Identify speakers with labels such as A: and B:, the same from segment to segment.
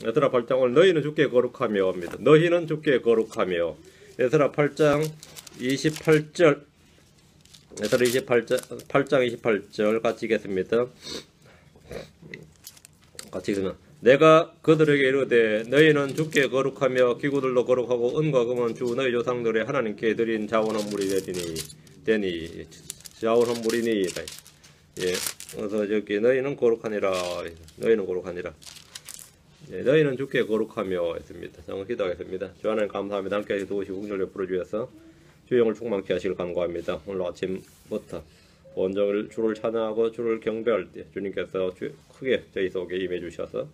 A: 에스라 8장 오늘 너희는 주께 거룩하며 입니다. 너희는 주께 거룩하며. 에스라 8장 28절 에스라 8장 28절 같이 읽겠습니다. 같이 읽으면 내가 그들에게 이르되 너희는 주께 거룩하며 기구들도 거룩하고 은과 금은 주 너희 조상들의 하나님께 드린 자원헌물이 되니 자원헌물이니. 예, 그래서 저기 너희는 거룩하니라. 너희는 거룩하니라. 예, 너희는 주께 거룩하며 했습니다. 정말 기도하겠습니다. 주 하나님 감사합니다. 함께 도우시고 긍휼히 베풀어 주셔서 주의 영을 충만케 하시길 간구합니다. 오늘 아침부터 온종일 주를 찬양하고 주를 경배할 때 주님께서 크게 저희 속에 임해 주셔서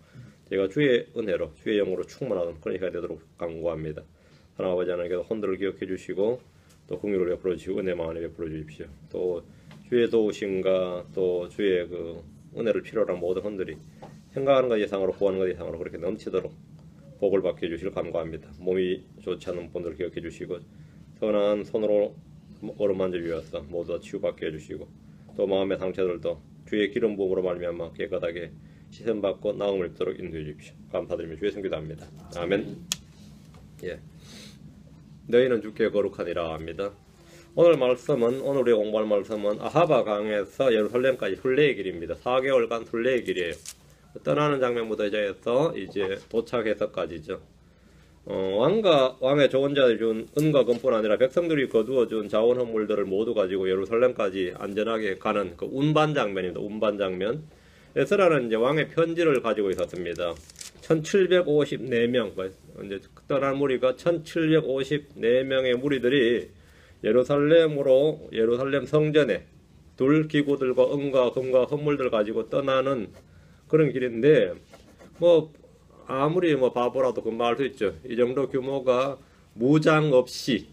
A: 제가 주의 은혜로 주의 영으로 충만하는 그런 시간이 되도록 간구합니다. 하나님 아버지 하나님께서 혼들을 기억해 주시고 또 긍휼을 베풀어 주시고 은혜 많이 베풀어 주십시오. 또 주의 도우심과 또 주의 그 은혜를 필요로 한 모든 혼들이 생각하는 것 이상으로 구하는 것 이상으로 그렇게 넘치도록 복을 받게 해주시길 간구합니다. 몸이 좋지 않은 분들 기억해 주시고 선한 손으로 어루만져 주셔서 모두 다 치유받게 해주시고 또 마음의 상처들도 주의 기름 부음으로 말미암아 깨끗하게 씻음받고 나음을 입도록 인도해 주십시오. 감사드리며 주의 성기도 합니다. 아멘. 예, 너희는 주께 거룩하니라 합니다. 오늘 우리 공부할 말씀은 아하바 강에서 예루살렘까지 순례의 길입니다. 4개월간 순례의 길이에요. 떠나는 장면부터 해서 이제 도착해서까지죠. 왕의 좋은 자들이 준 은과 금뿐 아니라 백성들이 거두어 준 자원 헌물들을 모두 가지고 예루살렘까지 안전하게 가는 그 운반 장면입니다. 운반 장면. 에스라는 이제 왕의 편지를 가지고 있었습니다. 1754명, 이제 떠난 무리가 1754명의 무리들이 예루살렘 성전에 둘 기구들과 은과 금과 헌물들 가지고 떠나는 그런 길인데, 아무리 바보라도 금방 알 수 있죠. 이 정도 규모가 무장 없이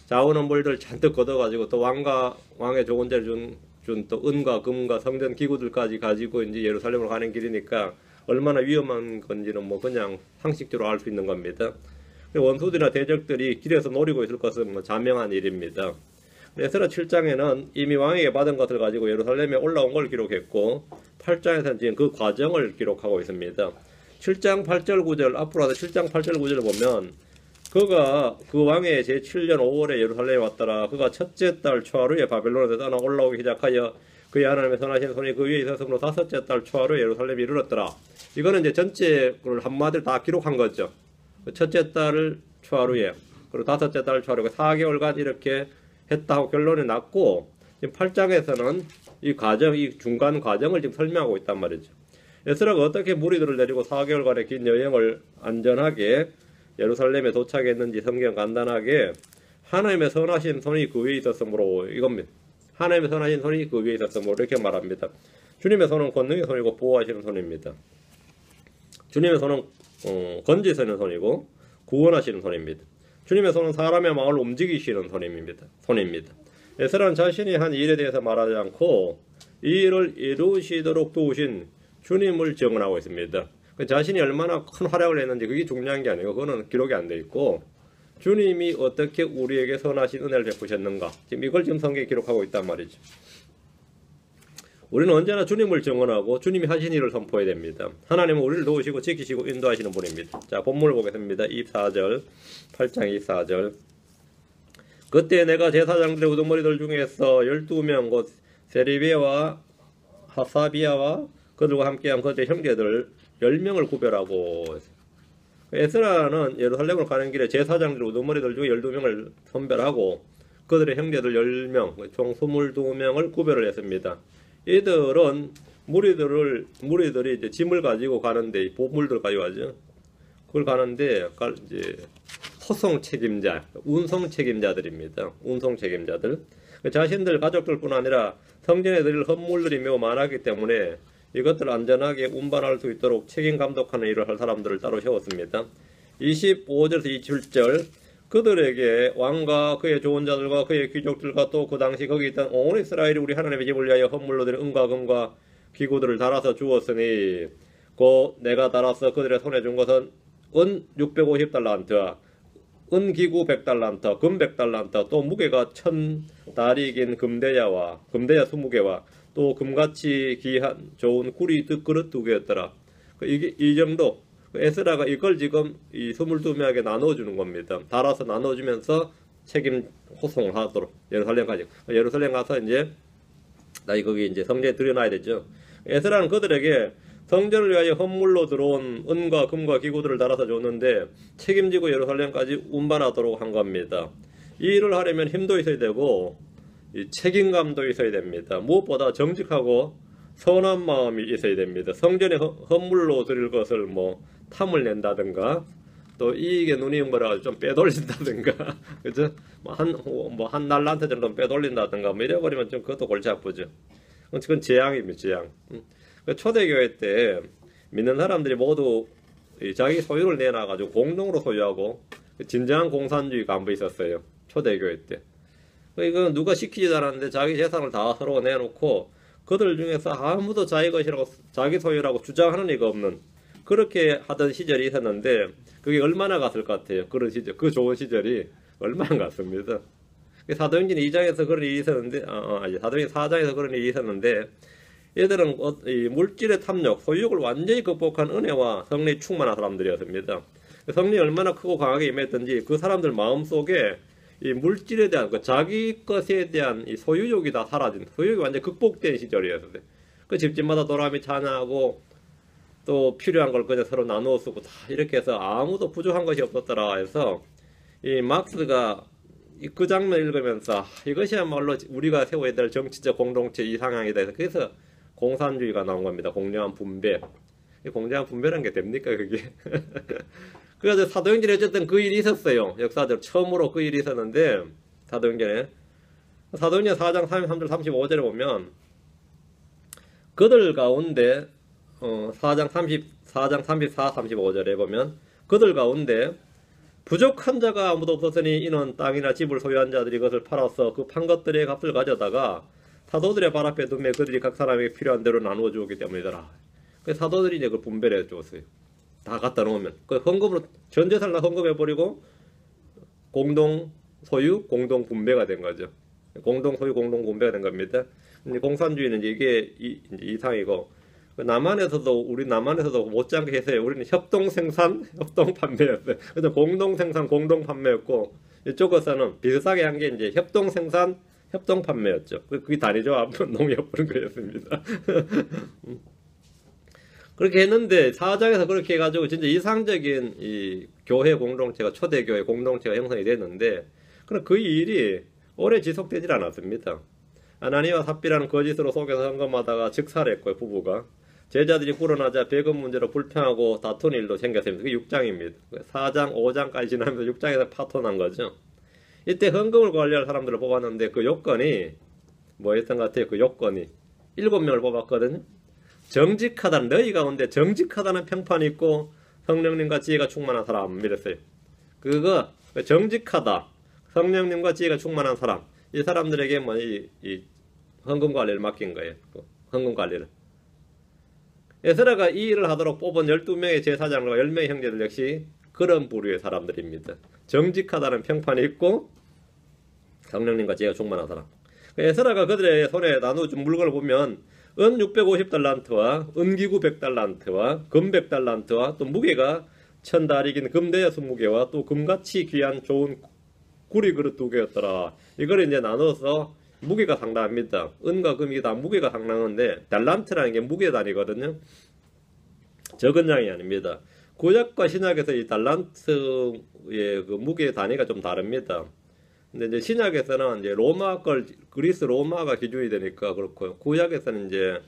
A: 자원헌물들 잔뜩 걷어가지고 또 왕의 좋은 자를 준 또 은과 금과 성전 기구들까지 가지고 이제 예루살렘으로 가는 길이니까 얼마나 위험한 건지는 그냥 상식적으로 알 수 있는 겁니다. 원수들이나 대적들이 길에서 노리고 있을 것은 자명한 일입니다. 에스라 7장에는 이미 왕에게 받은 것을 가지고 예루살렘에 올라온 걸 기록했고 8장에서는 지금 그 과정을 기록하고 있습니다. 7장 8절 9절 앞으로 와서 7장 8절 9절을 보면 그가 그 왕의 제7년 5월에 예루살렘에 왔더라. 그가 첫째 달 초하루에 바벨론에서 떠나 올라오기 시작하여 그의 하나님의 선하신 손이 그 위에 있었으므로 다섯째 달 초하루에 예루살렘에 이르렀더라. 이거는 이제 전체를 한마디로 다 기록한 거죠. 첫째 달 초하루에 그리고 다섯째 달 초하루에 4개월간 이렇게 했다고 결론이 났고, 지금 8장에서는 이 중간 과정을 지금 설명하고 있단 말이죠. 에스라가 어떻게 무리들을 데리고 4개월간의 긴 여행을 안전하게 예루살렘에 도착했는지 성경 간단하게 하나님의 선하신 손이 그 위에 있었으므로 이겁니다. 하나님의 선하신 손이 그 위에 있었으므로 이렇게 말합니다. 주님의 손은 권능의 손이고 보호하시는 손입니다. 주님의 손은 건지시는 손이고 구원하시는 손입니다. 주님의 손은 사람의 마음을 움직이시는 손입니다. 에스라는 자신이 한 일에 대해서 말하지 않고 이 일을 이루시도록 도우신 주님을 증언하고 있습니다. 자신이 얼마나 큰 활약을 했는지 그게 중요한 게 아니고 그거는 기록이 안 돼 있고 주님이 어떻게 우리에게 선하신 은혜를 베푸셨는가 지금 이걸 지금 성경에 기록하고 있단 말이죠. 우리는 언제나 주님을 증언하고 주님이 하신 일을 선포해야 됩니다. 하나님은 우리를 도우시고 지키시고 인도하시는 분입니다. 자, 본문을 보겠습니다. 24절 8장 24절 그때 내가 제사장들의 우두머리들 중에서 12명 곧 세리비아와 하사비아와 그들과 함께한 그들의 형제들 10명을 구별하고 에스라는 예루살렘으로 가는 길에 제사장들의 우두머리들 중에 12명을 선별하고 그들의 형제들 10명 총 22명을 구별을 했습니다. 이들은 무리들이 이제 짐을 가지고 가는데 보물들 가지고 가죠. 그걸 가는데 이제 소송 책임자, 운송 책임자들입니다. 운송 책임자들. 자신들 가족들뿐 아니라 성전에 드릴 헌물들이 매우 많았기 때문에 이것들 안전하게 운반할 수 있도록 책임 감독하는 일을 할 사람들을 따로 세웠습니다. 25절에서 27절 그들에게 왕과 그의 좋은 자들과 그의 귀족들과 또 그 당시 거기 있던 온 이스라엘이 우리 하나님의 집을 위하여 헌물로 드린 은과 금과 기구들을 달아서 주었으니 곧 내가 달아서 그들의 손에 준 것은 은 650달란트, 은기구 100달란트, 금 100달란트, 또 무게가 1000다리긴 금대야 20개와 또 금같이 귀한 좋은 구리 그릇 2개였더라. 이게 이 정도. 에스라가 이걸 지금 이 22명에게 나눠주는 겁니다. 달아서 나눠주면서 책임 호송을 하도록 예루살렘까지. 예루살렘 가서 이제 거기 이제 성전에 들여놔야 되죠. 에스라는 그들에게 성전을 위하여 헌물로 들어온 은과 금과 기구들을 달아서 줬는데 책임지고 예루살렘까지 운반하도록 한 겁니다. 이 일을 하려면 힘도 있어야 되고 이 책임감도 있어야 됩니다. 무엇보다 정직하고 선한 마음이 있어야 됩니다. 성전에 헌물로 드릴 것을 뭐 탐을 낸다든가 또 이익에 눈이 멀어가지고 좀 빼돌린다든가 그죠? 한 달란트 정도 빼돌린다든가 뭐 이래버리면 좀 그것도 골치 아프죠. 그건 재앙입니다. 재앙. 초대교회 때 믿는 사람들이 모두 자기 소유를 내놔가지고 공동으로 소유하고 진정한 공산주의가 안 있었어요. 초대교회 때. 이건 누가 시키지도 않았는데 자기 재산을 다 서로 내놓고 그들 중에서 아무도 자기 것이라고 자기 소유라고 주장하는 이가 없는 그렇게 하던 시절이 있었는데 그게 얼마나 갔을 것 같아요. 그런 시절, 그 좋은 시절이 얼마나 갔습니다. 사도행전 2장에서 그런 일이 있었는데, 사도행전 4장에서 그런 일이 있었는데, 얘들은 이 물질의 탐욕, 소유욕을 완전히 극복한 은혜와 성령이 충만한 사람들이었습니다. 성령이 얼마나 크고 강하게 임했던지 그 사람들 마음속에 이 물질에 대한 그 자기 것에 대한 이 소유욕이 다 사라진, 소유욕이 완전히 극복된 시절이었어요. 그 집집마다 도람이 찬양하고 또 필요한 걸 그냥 서로 나누어 쓰고 다 이렇게 해서 아무도 부족한 것이 없었더라 해서 이 막스가 그 장면 읽으면서 이것이야말로 우리가 세워야 될 정치적 공동체 이상향이다 해서 그래서 공산주의가 나온 겁니다. 공정한 분배. 공정한 분배라는 게 됩니까 그게? 그래서 사도행전에 어쨌든 그 일이 있었어요. 역사적으로 처음으로 그 일이 있었는데 사도행전 4장 33절 35절에 보면 그들 가운데 4장 34, 35절에 보면 그들 가운데 부족한 자가 아무도 없었으니 이는 땅이나 집을 소유한 자들이 그것을 팔아서 그 판 것들의 값을 가져다가 사도들의 발 앞에 두매 그들이 각 사람에게 필요한 대로 나누어 주었기 때문이더라. 그래서 사도들이 이제 그걸 분배를 해 줬어요. 다 갖다 놓으면 그 헌금으로 전 재산을 다 헌금해 버리고 공동 소유, 공동 분배가 된 거죠. 공동 소유, 공동 분배가 된 겁니다. 공산주의는 이게 이상이고 남한에서도 우리 남한에서도 못지않게 했어요. 우리는 협동 생산, 협동 판매였어요. 그래서 공동 생산, 공동 판매였고 이쪽에서는 비슷하게 한 게 이제 협동 생산, 협동 판매였죠. 그게 단위조합 농협 그런 거였습니다. 그렇게 했는데 사장에서 그렇게 해가지고 진짜 이상적인 이 교회 공동체가 초대교회 공동체가 형성이 됐는데 그럼 그 일이 오래 지속되질 않았습니다. 아나니와 삽비라는 거짓으로 속여서 헌금하다가 즉살했고요. 부부가 제자들이 불어나자 배급 문제로 불평하고 다투는 일도 생겼습니다. 그게 6장입니다. 4장 5장까지 지나면서 6장에서 파토난 거죠. 이때 헌금을 관리할 사람들을 뽑았는데 그 요건이 뭐였던 것 같아요? 그 요건이 7명을 뽑았거든요. 정직하다는 너희 가운데 정직하다는 평판이 있고 성령님과 지혜가 충만한 사람 이랬어요. 그거 정직하다 성령님과 지혜가 충만한 사람 이 사람들에게 뭐 이 헌금 관리를 맡긴 거예요. 헌금 관리를. 에스라가 이 일을 하도록 뽑은 12명의 제사장과 10명의 형제들 역시 그런 부류의 사람들입니다. 정직하다는 평판이 있고 성령님과 지혜가 충만한 사람. 에스라가 그들의 손에 나눠준 물건을 보면 은 650달란트와 은기구 100달란트와 금 100달란트와 또 무게가 1000다리긴 금대여 20무게와 또 금같이 귀한 좋은 구리 그릇 2개였더라. 이걸 이제 나눠서 무게가 상당합니다. 은과 금이 다 무게가 상당한데 달란트라는 게 무게 단위거든요. 적은 양이 아닙니다. 구약과 신약에서 이 달란트의 그 무게 단위가 좀 다릅니다. 근데 이제 신약에서는 이제 로마 걸 그리스 로마가 기준이 되니까 그렇고요. 구약에서는 이제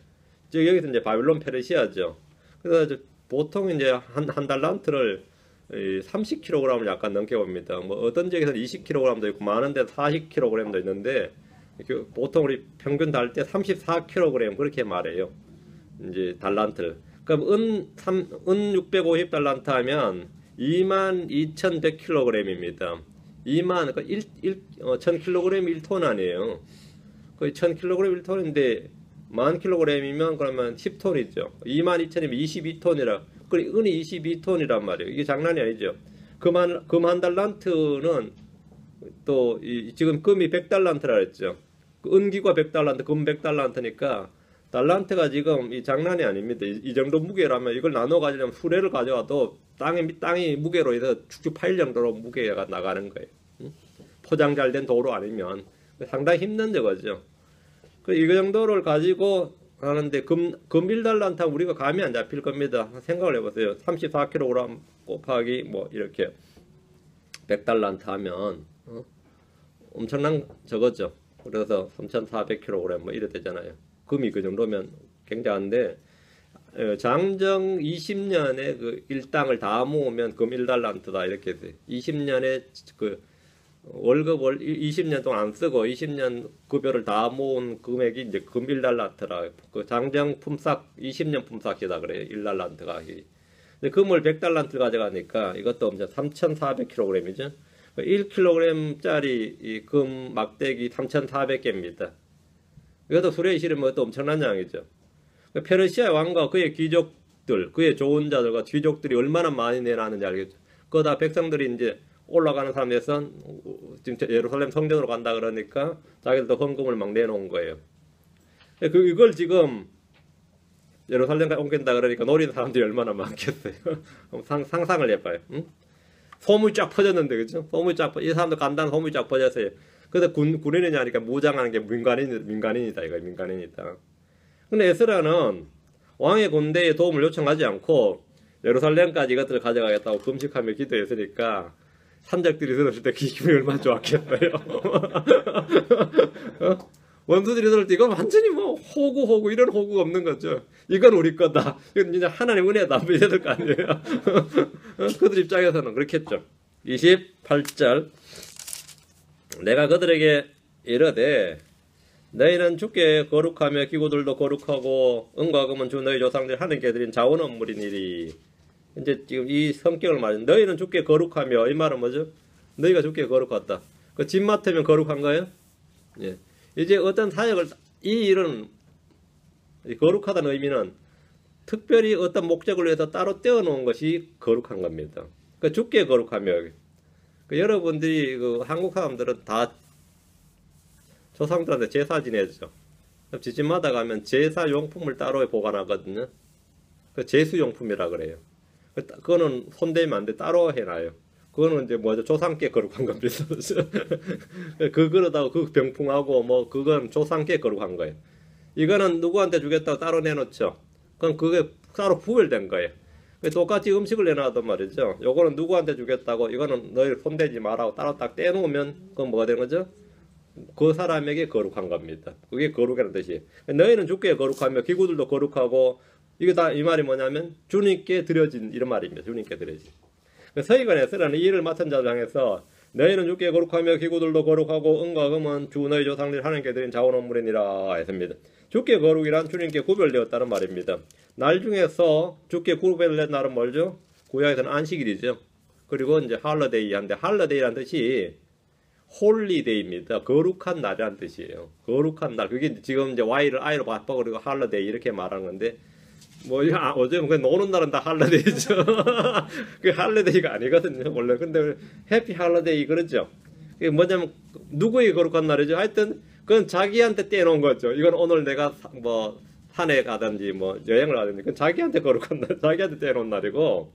A: 여기서 이제 바빌론 페르시아죠. 그래서 보통 이제 한 달란트를 30kg을 약간 넘게 봅니다. 뭐 어떤 지역에서는 20kg도 있고 많은 데서 40kg도 있는데 보통 우리 평균 달 때 34kg 그렇게 말해요. 이제 달란트를. 그럼 은 650달란트 하면 22,100kg입니다. 1000kg 1톤 아니에요. 거의 1000kg 1톤인데 10,000kg이면 그러면 10톤이죠. 22,000이면 22톤이라. 그리고 은이 22톤이란 말이에요. 이게 장난이 아니죠. 금 한 달란트는 또 지금 금이 100달란트라 했죠. 은기가 100달란트, 금 100달란트니까 달란트가 지금 이 장난이 아닙니다. 이 정도 무게라면 이걸 나눠 가지려면 수레를 가져와도 땅이 무게로 해서 축축 파일 정도로 무게가 나가는 거예요. 포장 잘 된 도로 아니면 상당히 힘든 저거죠. 이거 정도를 가지고 하는데 금 1달란트 우리가 감이 안 잡힐 겁니다. 생각을 해보세요. 34kg 곱하기 뭐 이렇게 100달란트 하면 엄청난 저거죠. 그래서 3,400kg 뭐 이래 되잖아요. 금이 그 정도면 굉장한데 장정 20년에 그 일당을 다 모으면 금 1달란트다 이렇게 돼. 20년에 그 월급을 20년 동안 안 쓰고 20년 급여를 다 모은 금액이 이제 금 1달란트라. 그 장정 품삯 20년 품삯이다 그래요. 1달란트가. 근데 금을 100달란트 가져가니까 이것도 엄청 3,400kg이죠. 1kg짜리 이 금 막대기 3,400개입니다. 이것도 수레에 실으면 또 엄청난 양이죠. 페르시아 왕과 그의 귀족들, 그의 좋은 자들과 귀족들이 얼마나 많이 내놨는지 알겠죠. 그거다 백성들이 이제 올라가는 사람에선 지금 예루살렘 성전으로 간다 그러니까 자기들도 헌금을 막 내놓은 거예요. 이걸 지금 예루살렘까지 옮긴다 그러니까 노리는 사람들이 얼마나 많겠어요. 상상을 해봐요. 응? 소문이 쫙 퍼졌는데, 그죠? 이 사람들 간다는 소문이 쫙 퍼졌어요. 근데 군인이냐 하니까 무장하는 게 민간인이다, 이거, 민간인이다. 근데 에스라는 왕의 군대에 도움을 요청하지 않고 예루살렘까지 이것들을 가져가겠다고 금식하며 기도했으니까 산적들이 들었을 때 기분이 얼마나 좋았겠어요. 원수들이 들을 때 이건 완전히 뭐 호구 이런 호구가 없는 거죠. 이건 우리 거다. 이건 이제 하나님 은혜다. 이래야 될 거 아니에요. 그들 입장에서는 그렇겠죠. 28절 내가 그들에게 이르되 너희는 주께 거룩하며 기구들도 거룩하고 은과 금은 주 너희 조상들이 하나님께 드린 자원 업물이니리. 이제 지금 이 성격을 말하는 너희는 주께 거룩하며 이 말은 뭐죠? 너희가 주께 거룩하다. 그 집 맡으면 거룩한 거예요? 예. 이제 어떤 사역을 이 일은 거룩하다는 의미는 특별히 어떤 목적을 위해서 따로 떼어놓은 것이 거룩한 겁니다. 그 주께 거룩하며 여러분들이 한국 사람들은 다 조상들한테 제사 지내죠. 집마다 가면 제사 용품을 따로 보관하거든요. 그 제수용품이라 그래요. 그거는 손대면 안 돼. 따로 해놔요. 그거는 이제 뭐죠? 조상께 거룩한 겁니다. 그 그릇하고 그 병풍하고 뭐 그건 조상께 거룩한 거예요. 이거는 누구한테 주겠다고 따로 내놓죠. 그럼 그게 따로 구별된 거예요. 똑같이 음식을 내놔도 말이죠. 요거는 누구한테 주겠다고 이거는 너희 손대지 말라고 따로 딱 떼놓으면 그건 뭐가 되는 거죠? 그 사람에게 거룩한 겁니다. 그게 거룩이라는 뜻이에요. 너희는 주께 거룩하며 기구들도 거룩하고 이게 다 이 말이 뭐냐면 주님께 드려진 이런 말입니다. 주님께 드려진. 서기관에서는 이 일을 맡은 자를 향해서 너희는 주께 거룩하며 기구들도 거룩하고 은과 금은 주 너희 조상들이 하나님께 드린 자원 업물이니라 했습니다. 주께 거룩이란 주님께 구별되었다는 말입니다. 날 중에서 주께 구별된 날은 뭘죠? 구약에서는 안식일이죠. 그리고 이제 할러데이한데 할러데이란 뜻이 홀리데이입니다. 거룩한 날이란 뜻이에요. 거룩한 날. 그게 지금 이제 Y를 I로 바꿔버리고 할러데이 이렇게 말하는 건데 뭐 어제 그 노는 날은 다 할러데이죠. 그 할러데이가 아니거든요 원래. 근데 해피 할러데이 그러죠. 그게 뭐냐면 누구의 거룩한 날이죠. 하여튼 그건 자기한테 떼놓은 거죠. 이건 오늘 내가 뭐 산에 가든지 뭐 여행을 가든지 그건 자기한테 거룩한 날, 자기한테 떼놓은 날이고,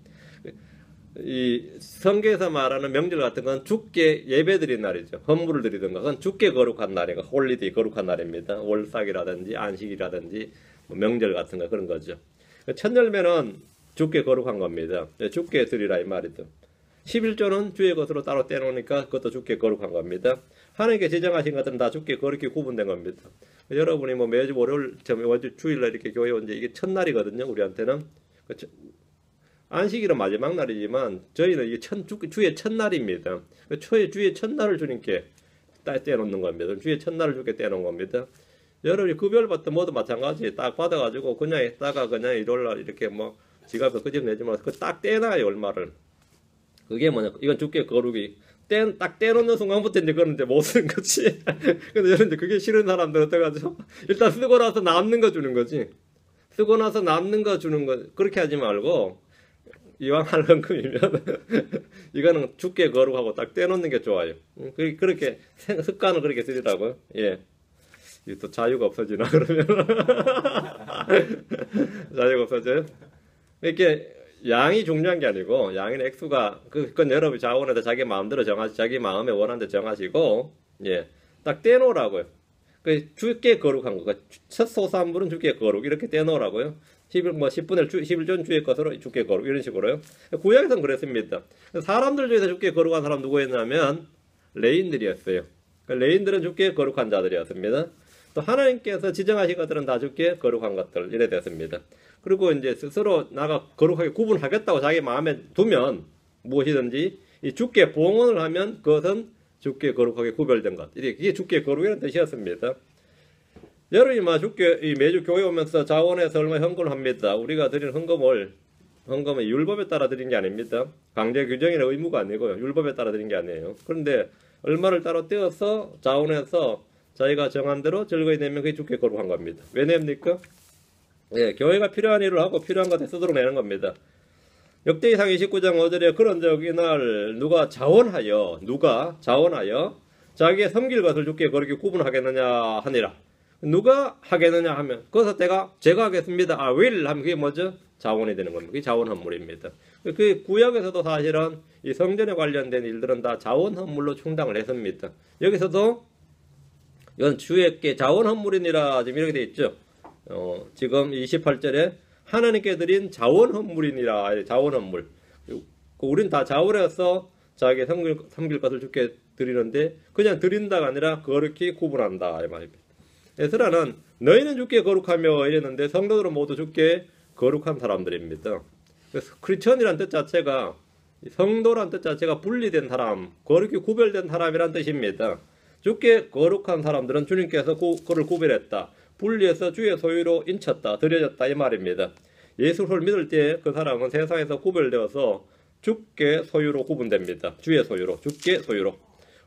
A: 이 성경에서 말하는 명절 같은 건 주께 예배드린 날이죠. 헌물을 드리든가 그건 주께 거룩한 날이고 홀리데이 거룩한 날입니다. 월삭이라든지 안식이라든지 뭐 명절 같은 거 그런 거죠. 첫 열매는 주께 거룩한 겁니다. 주께 드리라 이 말이죠. 11조는 주의 것으로 따로 떼놓으니까 그것도 주께 거룩한 겁니다. 하나님께 지정하신 것들은 다 주께 거룩히 구분된 겁니다. 여러분이 뭐 매주 월요일, 주일날 이렇게 교회 온 이게 첫날이거든요. 우리한테는. 안식일은 마지막 날이지만 저희는 이게 주의 첫날입니다. 주의 첫날을 주님께 떼놓는 겁니다. 주의 첫날을 주께 떼놓은 겁니다. 여러분이 급여를 모두 마찬가지 딱 받아가지고 그냥 했다가 그냥 일요일날 이렇게 뭐 지갑에 그 집 내지 말고 딱 떼놔요 얼마를. 그게 뭐냐? 이건 주께 거룩이 딱 떼놓는 순간부터 이제 그건 이제 못 쓰는 거지. 근데 여러분 이제 그게 싫은 사람들은 어떡하죠? 일단 쓰고 나서 남는 거 주는 거지. 쓰고 나서 남는 거 주는 거 그렇게 하지 말고 이왕 할 만큼이면 이거는 주께 거룩하고 딱 떼놓는 게 좋아요. 그렇게 습관을 그렇게 쓰리라고요. 예. 이게 또 자유가 없어지나 그러면 자유가 없어져요? 이렇게 양이 중요한 게 아니고 양이나 액수가 그건 여러분이 자원에다 자기 마음대로 정하시 자기 마음에 원하는 데 정하시고 예, 딱 떼놓으라고요. 그 주께 거룩한 거, 첫 소산물은 주께 거룩 이렇게 떼놓으라고요. 11전 주의 것으로 주께 거룩 이런 식으로요. 구약에서는 그랬습니다. 사람들 중에서 주께 거룩한 사람 누구였냐면 레인들이었어요. 레인들은 주께 거룩한 자들이었습니다. 또 하나님께서 지정하신 것들은 다 주께 거룩한 것들 이래 됐습니다. 그리고 이제 스스로 나가 거룩하게 구분하겠다고 자기 마음에 두면 무엇이든지 이 주께 봉헌을 하면 그것은 주께 거룩하게 구별된 것. 이게 주께 거룩이라는 뜻이었습니다. 여러분이 주께 매주 교회 오면서 자원에서 얼마 헌금을 합니다. 우리가 드리는 헌금은 율법에 따라 드린 게 아닙니다. 강제 규정이나 의무가 아니고요. 율법에 따라 드린 게 아니에요. 그런데 얼마를 따로 떼어서 자원에서 자기가 정한 대로 즐거이 내면 그게 주께 거룩한 겁니다. 왜 냅니까? 예, 교회가 필요한 일을 하고 필요한 것에 쓰도록 내는 겁니다. 역대기상 29장 5절에 그런 적 이날 누가 자원하여 자기의 섬길 것을 주께 거룩히 구분하겠느냐 하니라. 누가 하겠느냐 하면 그것을 제가 하겠습니다. will 하면 그게 뭐죠? 자원이 되는 겁니다. 그게 자원 헌물입니다. 그 구약에서도 사실은 이 성전에 관련된 일들은 다 자원 헌물로 충당을 했습니다. 여기서도 이건 주에게 자원 헌물이니라 지금 이렇게 돼 있죠. 지금 28절에 하나님께 드린 자원 헌물이니라 자원 헌물. 우린 다 자원해서 자기의 섬길 것을 주께 드리는데 그냥 드린다가 아니라 거룩히 구분한다 이 말입니다. 에스라는 너희는 주께 거룩하며 이랬는데 성도들은 모두 주께 거룩한 사람들입니다. 그래서 크리스천이란 뜻 자체가 성도란 뜻 자체가 분리된 사람, 거룩히 구별된 사람이란 뜻입니다. 주께 거룩한 사람들은 주님께서 그를 구별했다. 분리해서 주의 소유로 인쳤다. 드려졌다. 이 말입니다. 예수를 믿을 때 그 사람은 세상에서 구별되어서 주께 소유로 구분됩니다. 주의 소유로. 주께 소유로.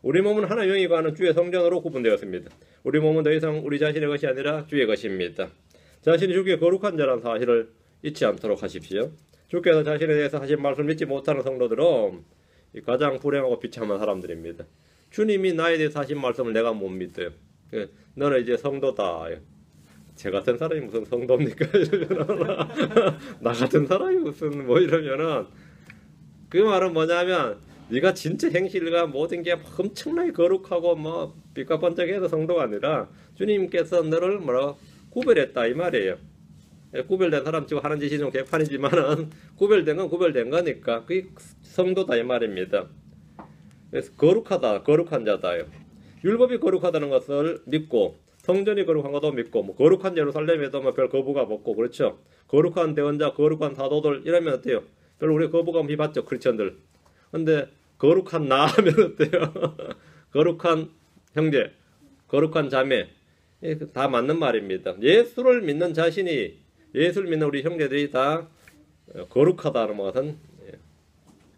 A: 우리 몸은 하나님의 영이 거하는 주의 성전으로 구분되었습니다. 우리 몸은 더 이상 우리 자신의 것이 아니라 주의 것입니다. 자신이 주께 거룩한 자라는 사실을 잊지 않도록 하십시오. 주께서 자신에 대해서 하신 말씀을 믿지 못하는 성도들은 가장 불행하고 비참한 사람들입니다. 주님이 나에 대해서 하신 말씀을 내가 못 믿어요. 너는 이제 성도다. 제 같은 사람이 무슨 성도입니까? 이러면은 나 같은 사람이 무슨 뭐 이러면은 그 말은 뭐냐면 네가 진짜 행실과 모든 게 엄청나게 거룩하고 뭐 빛과 번쩍해서 성도가 아니라 주님께서 너를 구별했다 이 말이에요. 구별된 사람 치고 하는 짓이 좀 개판이지만은 구별된 건 구별된 거니까 그게 성도다 이 말입니다. 그래서 거룩하다, 거룩한 자다요. 율법이 거룩하다는 것을 믿고 성전이 거룩한 것도 믿고 뭐 거룩한 예루살렘에도 뭐 별 거부감 없고 그렇죠. 거룩한 대원자, 거룩한 사도들 이러면 어때요? 별로 우리 거부감 비받죠 크리스천들. 근데 거룩한 나 하면 어때요? 거룩한 형제, 거룩한 자매 다 맞는 말입니다. 예수를 믿는 자신이 예수를 믿는 우리 형제들이 다 거룩하다는 것은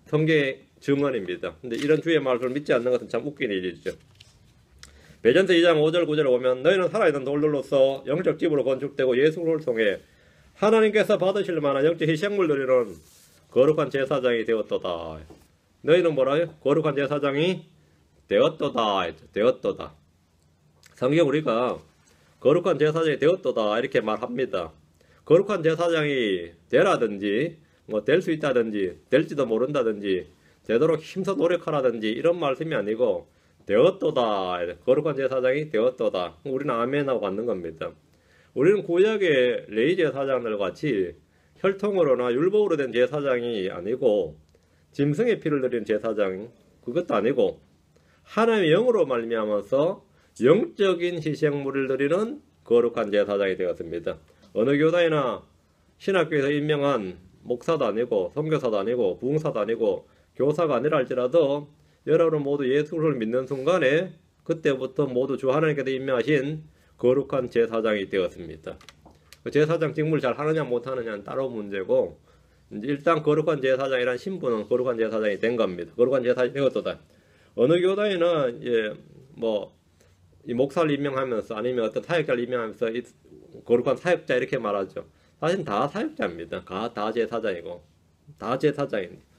A: 성경의 증언입니다. 근데 이런 주의 말씀을 믿지 않는 것은 참 웃긴 일이죠. 베전서 2장 5절 9절에 보면 너희는 살아있는 돌들로서 영적 집으로 건축되고 예수를 통해 하나님께서 받으실 만한 영적 희생물 드리는 거룩한 제사장이 되었도다. 너희는 뭐라요? 거룩한 제사장이 되었도다. 되었도다. 성경 우리가 거룩한 제사장이 되었도다 이렇게 말합니다. 거룩한 제사장이 되라든지 뭐 될 수 있다든지 될지도 모른다든지 되도록 힘써 노력하라든지 이런 말씀이 아니고 되었도다. 거룩한 제사장이 되었도다. 우리는 아멘하고 받는 겁니다. 우리는 구약의 레위 제사장들 같이 혈통으로나 율법으로 된 제사장이 아니고 짐승의 피를 드리는 제사장 그것도 아니고 하나님의 영으로 말미암아서 영적인 희생물을 드리는 거룩한 제사장이 되었습니다. 어느 교단이나 신학교에서 임명한 목사도 아니고 선교사도 아니고 부흥사도 아니고 교사가 아니라 할지라도 여러분 모두 예수를 믿는 순간에 그때부터 모두 주 하나님께서 임명하신 거룩한 제사장이 되었습니다. 그 제사장 직무를 잘 하느냐 못하느냐는 따로 문제고 일단 거룩한 제사장이란 신분은 거룩한 제사장이 된 겁니다. 거룩한 제사장이 되었다. 어느 교단에는 이 목사를 임명하면서 아니면 어떤 사역자를 임명하면서 이 거룩한 사역자 이렇게 말하죠. 사실 다 사역자입니다. 다 제사장이고 다 제사장입니다.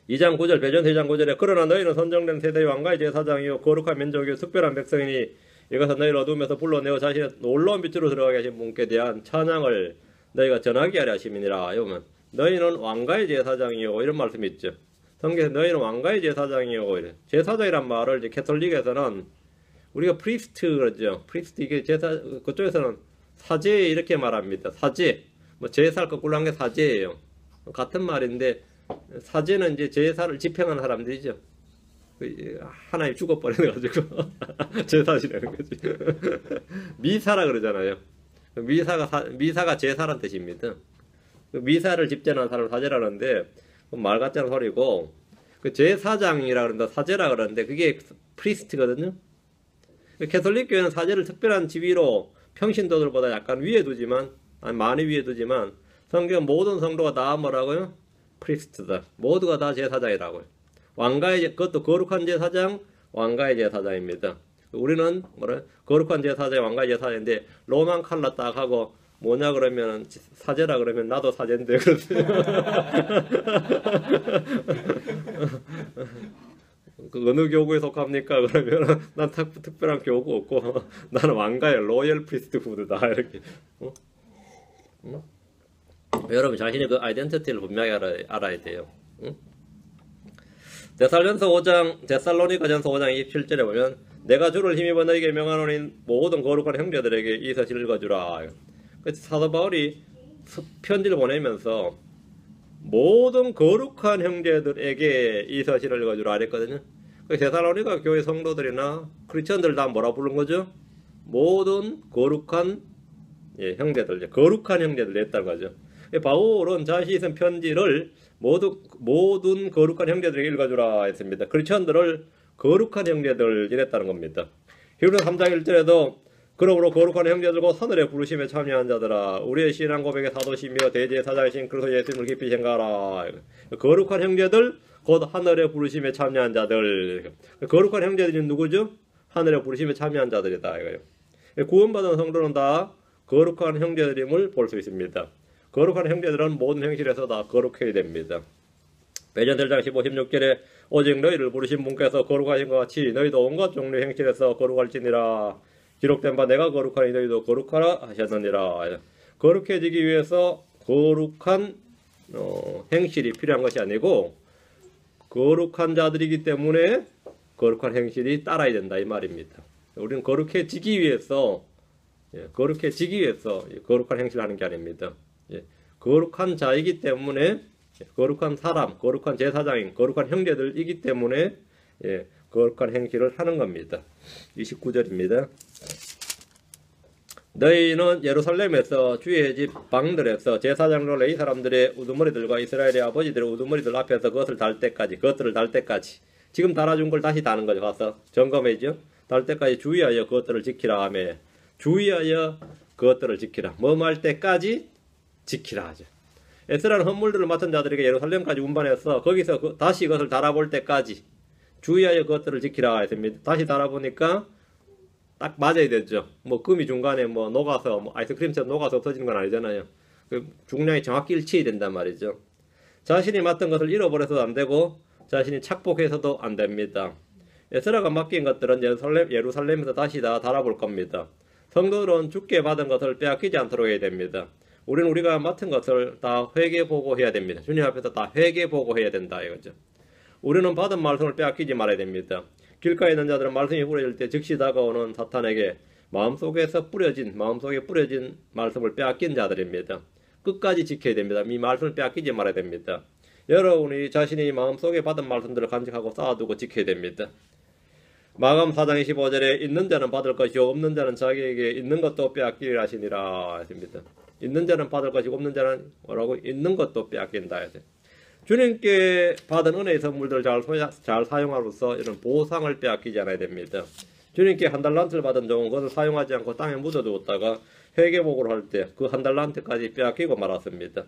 A: 2장 9절 베전서 2장 9절에 그러나 너희는 선정된 세대의 왕가의 제사장이요 거룩한 민족이요 특별한 백성이니 이것은 너희를 어둠에서 불러내어 자신의 놀라운 빛으로 들어가게 하신 분께 대한 찬양을 너희가 전하게 하려 하심이니라. 여러분, 너희는 왕가의 제사장이요 이런 말씀이 있죠. 성경에서 너희는 왕가의 제사장이요 이래. 제사장이란 말을 이제 캐톨릭에서는 우리가 프리스트 그러죠. 프리스트 이게 제사 그쪽에서는 사제 이렇게 말합니다. 사제 뭐 제사를 거꾸로 한 게 사제예요. 같은 말인데 사제는 이제 제사를 집행하는 사람들이죠. 하나님 죽어버려가지고 제사 지내는 거지. 미사라 그러잖아요. 미사가 제사란 뜻입니다. 미사를 집전하는 사람을 사제라는데 말 같지 않은 소리고 그 제사장이라 그런다 사제라 그러는데 그게 프리스트거든요. 캐톨릭 교회는 사제를 특별한 지위로 평신도들보다 약간 위에 두지만 많이 위에 두지만 성경 모든 성도가 다 뭐라고요? 프리스트다. 모두가 다 제사장이라고요. 왕가의 그것도 거룩한 제사장, 왕가의 제사장입니다. 우리는 뭐래? 거룩한 제사장, 왕가의 제사장인데 로만 칼라 딱 하고 뭐냐 그러면 사제라 그러면 나도 사제인데 그러세요. 그 어느 교구에 속합니까? 그러면 난 특별한 교구 없고 나는 왕가의 로열 프리스트후드다 이렇게. 여러분 자신의 그 아이덴티티를 분명히 알아야 돼요. 데살로니가전서 5장 27절에 보면 내가 주를 힘입어 너에게 명하노니 모든 거룩한 형제들에게 이 사실을 읽어주라. 사도 바울이 편지를 보내면서 모든 거룩한 형제들에게 이 사실을 읽어주라 그랬거든요. 데살로니가 교회 성도들이나 크리스천들 다 뭐라 부른 거죠? 모든 거룩한 형제들, 거룩한 형제들 했다는 거죠. 바울은 자신이 쓴 편지를 모든 거룩한 형제들에게 읽어주라 했습니다. 크리스천들을 거룩한 형제들 이랬다는 겁니다. 히브리서 3장 1절에도 그러므로 거룩한 형제들과 하늘의 부르심에 참여한 자들아 우리의 신앙 고백의 사도시며 대제사장이신 그리스도 예수님을 깊이 생각하라. 거룩한 형제들 곧 하늘의 부르심에 참여한 자들. 거룩한 형제들이 누구죠? 하늘의 부르심에 참여한 자들이다 이거예요. 구원받은 성도는 다 거룩한 형제들임을 볼 수 있습니다. 거룩한 형제들은 모든 행실에서 다 거룩해야 됩니다. 베드로전서 1장 15, 16절에 오직 너희를 부르신 분께서 거룩하신 것 같이 너희도 온갖 종류의 행실에서 거룩할지니라. 기록된 바 내가 거룩하니 너희도 거룩하라 하셨느니라. 거룩해지기 위해서 거룩한 행실이 필요한 것이 아니고 거룩한 자들이기 때문에 거룩한 행실이 따라야 된다 이 말입니다. 우리는 거룩해지기 위해서 거룩한 행실을 하는 게 아닙니다. 거룩한 자이기 때문에 거룩한 사람, 거룩한 제사장인 거룩한 형제들이기 때문에 거룩한 행실을 하는 겁니다. 29절입니다. 너희는 예루살렘에서 주의 집 방들에서 제사장으로 레위 사람들의 우두머리들과 이스라엘의 아버지들의 우두머리들 앞에서 그것들을 달 때까지 지금 달아준 걸 다시 다는 거죠. 가서 점검해죠. 달 때까지 주의하여 그것들을 지키라 하며 주의하여 그것들을 지키라. 뭐할 때까지 지키라 하죠. 에스라는 헌물들을 맡은 자들에게 예루살렘까지 운반해서 거기서 다시 그것을 달아볼 때까지 주의하여 그것들을 지키라 했습니다. 다시 달아보니까 딱 맞아야 되죠. 뭐 금이 중간에 뭐 녹아서 뭐 아이스크림처럼 녹아서 없어지는 건 아니잖아요. 그 중량이 정확히 일치해야 된단 말이죠. 자신이 맡은 것을 잃어버려서도 안 되고 자신이 착복해서도 안 됩니다. 에스라가 맡긴 것들은 예루살렘에서 다시 다 달아볼 겁니다. 성도들은 주께 받은 것을 빼앗기지 않도록 해야 됩니다. 우리는 우리가 맡은 것을 다 회개보고해야 됩니다. 주님 앞에서 다 회개보고해야 된다 이거죠. 우리는 받은 말씀을 빼앗기지 말아야 됩니다. 길가에 있는 자들은 말씀이 뿌려질 때 즉시 다가오는 사탄에게 마음속에 뿌려진 말씀을 빼앗긴 자들입니다. 끝까지 지켜야 됩니다. 이 말씀을 빼앗기지 말아야 됩니다. 여러분이 자신이 마음속에 받은 말씀들을 간직하고 쌓아두고 지켜야 됩니다. 마감 4장 25절에 있는 자는 받을 것이요 없는 자는 자기에게 있는 것도 빼앗기리라 하시니라 했습니다. 있는 자는 받을 것이고 없는 자는 뭐라고? 있는 것도 빼앗긴다 해서 주님께 받은 은혜의 선물들을 잘 사용함으로써 이런 보상을 빼앗기지 않아야 됩니다. 주님께 한 달란트를 받은 종은 그것을 사용하지 않고 땅에 묻어두었다가 회개복을 할 때 그 한 달란트까지 빼앗기고 말았습니다.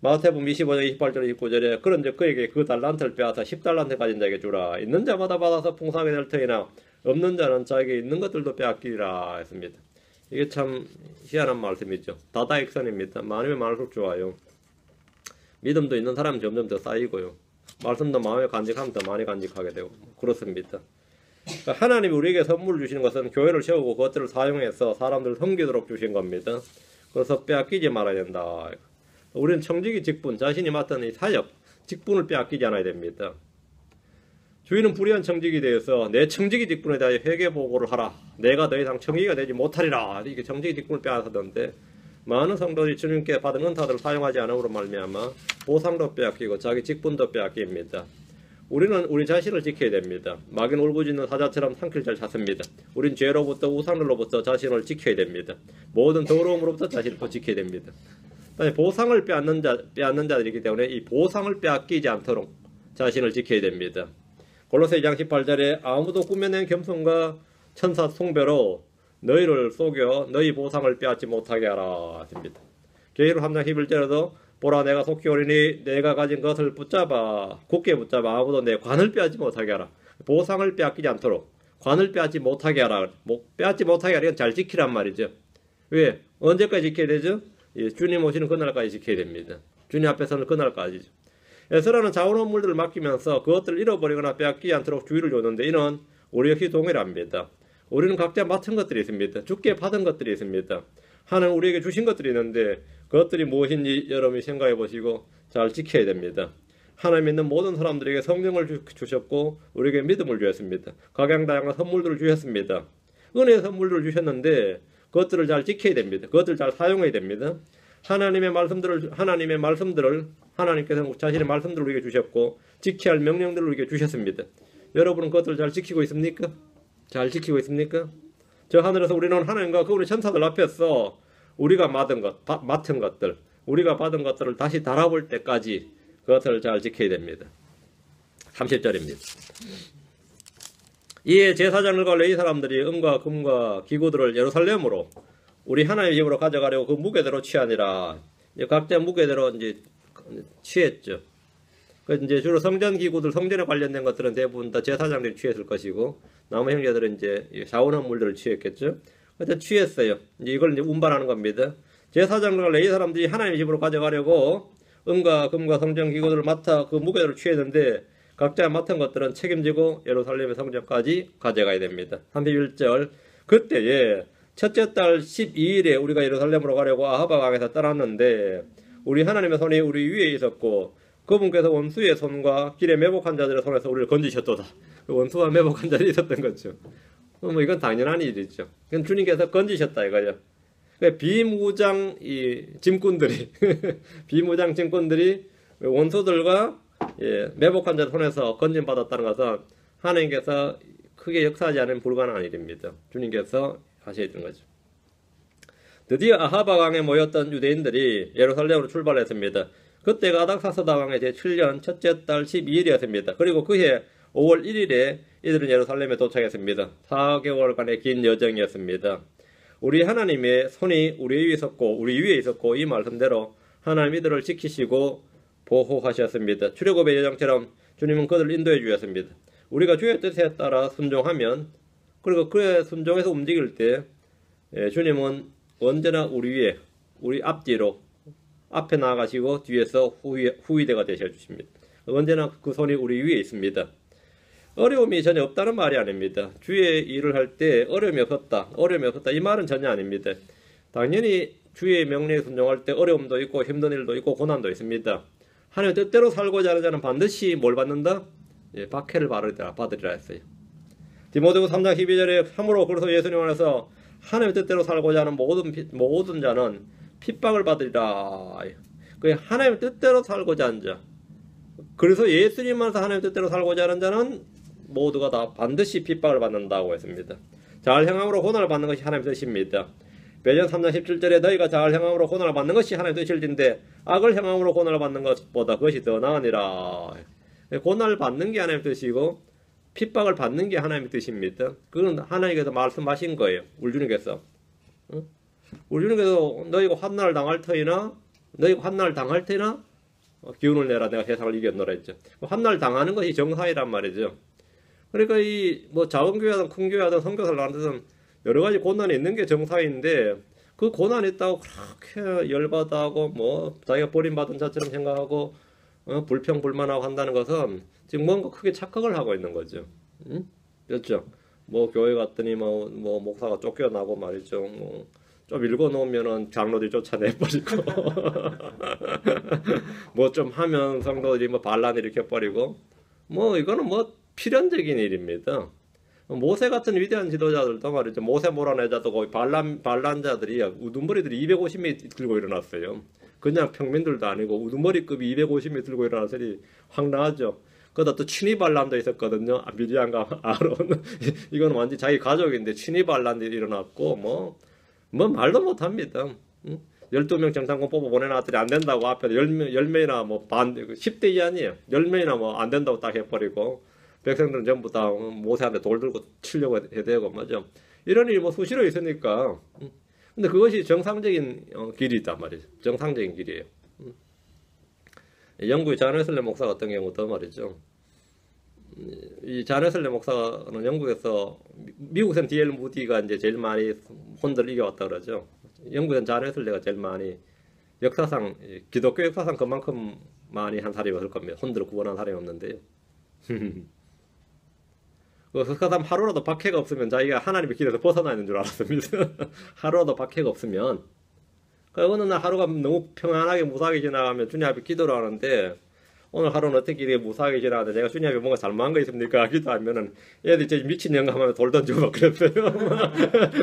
A: 마태복음 25장 28절 29절에 그런즉 그에게 그 달란트를 빼앗아 10달란트 가진 자에게 주라. 있는 자마다 받아서 풍성하게 될 터이나 없는 자는 자에게 있는 것들도 빼앗기리라 했습니다. 이게 참 희한한 말씀이죠. 다다익선입니다. 많으면 많을수록 좋아요. 믿음도 있는 사람은 점점 더 쌓이고요. 말씀도 마음에 간직하면 더 많이 간직하게 되고 그렇습니다. 그러니까 하나님이 우리에게 선물을 주시는 것은 교회를 세우고 그것들을 사용해서 사람들을 섬기도록 주신 겁니다. 그래서 빼앗기지 말아야 된다. 우리는 청지기 직분, 자신이 맡은 이 사역, 직분을 빼앗기지 않아야 됩니다. 주인은 불의한 청지기에 대해서 내 청지기 직분에 대하여 회개 보고를 하라. 내가 더 이상 청지기가 되지 못하리라. 이게 청지기 직분을 빼앗았던데 많은 성도들이 주님께 받은 은사들을 사용하지 않음으로 말미암아 보상도 빼앗기고 자기 직분도 빼앗깁니다. 우리는 우리 자신을 지켜야 됩니다. 마귀는 울부짖는 사자처럼 산길잘 찾습니다. 우린 죄로부터 우상들로부터 자신을 지켜야 됩니다. 모든 더러움으로부터 자신을 또 지켜야 됩니다. 보상을 빼앗는 자들이기 때문에 이 보상을 빼앗기지 않도록 자신을 지켜야 됩니다. 골로새 2장 18절에 아무도 꾸며낸 겸손과 천사 숭배로 너희를 속여 너희 보상을 빼앗지 못하게 하라 했습니다. 계시록 3장 11절에도 보라 내가 속히 오리니 내가 가진 것을 붙잡아 굳게 붙잡아 아무도 내 관을 빼앗지 못하게 하라. 보상을 빼앗기지 않도록 관을 빼앗지 못하게 하라. 빼앗지 못하게 하라. 이건 잘 지키란 말이죠. 왜? 언제까지 지켜야 되죠? 예, 주님 오시는 그날까지 지켜야 됩니다. 주님 앞에서는 그날까지죠. 에스라는 자원 업물들을 맡기면서 그것들을 잃어버리거나 빼앗기지 않도록 주의를 줬는데 이는 우리 역시 동일합니다. 우리는 각자 맡은 것들이 있습니다. 주께 받은 것들이 있습니다. 하나님 우리에게 주신 것들이 있는데 그것들이 무엇인지 여러분이 생각해 보시고 잘 지켜야 됩니다. 하나님 믿는 모든 사람들에게 성령을 주셨고 우리에게 믿음을 주셨습니다. 각양다양한 선물들을 주셨습니다. 은혜의 선물들을 주셨는데 그것들을 잘 지켜야 됩니다. 그것들을 잘 사용해야 됩니다. 하나님의 말씀들을 하나님께서 자신의 말씀들을 우리에게 주셨고 지켜야 할 명령들을 우리에게 주셨습니다. 여러분은 그것들을 잘 지키고 있습니까? 잘 지키고 있습니까? 저 하늘에서 우리는 하나님과 그분의 천사들 앞에서 우리가 맡은 것들, 우리가 받은 것들을 다시 달아볼 때까지 그것을 잘 지켜야 됩니다. 30절입니다. 이에 제사장들과 레위 사람들이 은과 금과 기구들을 예루살렘으로 우리 하나님의 집으로 가져가려고 그 무게대로 취하니라. 각자 무게대로 이제 취했죠. 이제 주로 성전 기구들, 성전에 관련된 것들은 대부분 다 제사장들이 취했을 것이고, 나무 형제들은 이제 자원 업물들을 취했겠죠. 그래서 취했어요. 이제 이걸 이제 운반하는 겁니다. 제사장들과 레위 사람들이 하나님의 집으로 가져가려고 은과 금과 성전 기구들을 맡아 그 무게대로 취했는데, 각자 맡은 것들은 책임지고 예루살렘의 성전까지 가져가야 됩니다. 31절. 그때에 첫째 달 12일에 우리가 예루살렘으로 가려고 아하바 강에서 떠났는데 우리 하나님의 손이 우리 위에 있었고 그분께서 원수의 손과 길에 매복한 자들의 손에서 우리를 건지셨도다. 원수와 매복한 자들이 있었던 거죠. 뭐 이건 당연한 일이죠. 그건 주님께서 건지셨다 이거예요. 비무장 짐꾼들이 비무장 짐꾼들이 원수들과 매복한 자들 손에서 건짐받았다는 것은 하나님께서 크게 역사하지 않은 불가능한 일입니다. 주님께서 하셔야 되는 거죠. 드디어 아하바 강에 모였던 유대인들이 예루살렘으로 출발했습니다. 그때가 아닥사스다 왕의 제7년 첫째 달 12일이었습니다. 그리고 그해 5월 1일에 이들은 예루살렘에 도착했습니다. 4개월간의 긴 여정이었습니다. 우리 하나님의 손이 우리 위에 있었고 이 말씀대로 하나님 이들을 지키시고 보호하셨습니다. 출애굽의 여정처럼 주님은 그들을 인도해 주셨습니다. 우리가 주의 뜻에 따라 순종하면, 그리고 그에 순종해서 움직일 때 주님은 언제나 우리 위에, 우리 앞뒤로 앞에 나아가시고 뒤에서 후위대가 되셔 주십니다. 언제나 그 손이 우리 위에 있습니다. 어려움이 전혀 없다는 말이 아닙니다. 주의 일을 할 때 어려움이 없었다 이 말은 전혀 아닙니다. 당연히 주의 명령에 순종할 때 어려움도 있고 힘든 일도 있고 고난도 있습니다. 하나님의 뜻대로 살고자 하는 자는 반드시 뭘 받는다? 박해를 받으리라 했어요. 디모데후서 3장 12절에 참으로 그래서 예수님 안에서 하나님의 뜻대로 살고자 하는 모든 자는 핍박을 받으리라. 하나님의 뜻대로 살고자 하는 자, 그래서 예수님 안에서 하나님의 뜻대로 살고자 하는 자는 모두가 다 반드시 핍박을 받는다고 했습니다. 잘 행함으로 고난을 받는 것이 하나님의 뜻입니다. 베드로 3장 17절에 너희가 잘 행함으로 고난을 받는 것이 하나님의 뜻일진데 악을 행함으로 고난을 받는 것보다 그것이 더 나으니라. 고난을 받는 게 하나님의 뜻이고 핍박을 받는 게 하나님의 뜻입니다. 그건 하나님께서 말씀하신 거예요. 우리 주님께서. 우리 주님께서 너희가 환난을 당할 터이나 기운을 내라 내가 세상을 이겼노라 했죠. 환난을 당하는 것이 정상이란 말이죠. 그러니까 작은 교회든 큰 교회든 선교사를 하는 데는 여러 가지 고난이 있는 게 정상인데 그 고난이 있다고 그렇게 열받아하고 자기가 버림받은 자처럼 생각하고 불평불만하고 한다는 것은 지금 뭔가 크게 착각을 하고 있는 거죠. 그렇죠. 뭐 교회 갔더니 뭐 목사가 쫓겨나고 말이죠. 뭐 좀 읽어놓으면은 장로들이 쫓아내버리고 뭐 좀 하면 성도들이 뭐 반란 일으켜버리고 뭐 이거는 뭐 필연적인 일입니다. 모세 같은 위대한 지도자들도 말이죠. 모세 몰아내자도 거의 반란자들이 우두머리들이 250명 들고 일어났어요. 그냥 평민들도 아니고 우두머리급이 250명 들고 일어나서니 황당하죠. 그러다 또 친위 반란도 있었거든요. 미디안과 아론 이건 완전 자기 가족인데 친위 반란이 일어났고 뭐 말도 못합니다. 12명 정상권 뽑아 보내놨더니 안 된다고 앞에 10명이나 뭐 10대 2 아니에요. 10명이나 뭐 안 된다고 딱 해버리고 백성들은 전부 다 모세한테 돌 들고 치려고 해대고 맞죠. 이런 일이 뭐 수시로 있으니까. 근데 그것이 정상적인 길이다 말이죠. 정상적인 길이에요. 영국의 잔 웨슬리 목사 같은 경우도 말이죠. 이 잔 웨슬리 목사는 영국에서 미국에서는 D.L. 무디가 이제 제일 많이 혼들 이겨왔다 그러죠. 영국에서는 잔 웨슬리가 제일 많이 역사상 기독교 역사상 그만큼 많이 한 사람이 없을 겁니다. 혼들을 구원한 사람이 없는데요. 그 사람 하루라도 박해가 없으면 자기가 하나님의 길에서 벗어나 있는 줄 알았습니다. 하루라도 박해가 없으면. 어느 날 하루가 너무 평안하게 무사하게 지나가면 주님 앞에 기도를 하는데 오늘 하루는 어떻게 이렇게 무사하게 지나가는데 내가 주님 앞에 뭔가 잘못한 거 있습니까? 기도하면은 애들이 저 미친 영감하면 돌 던지고 막 그랬어요.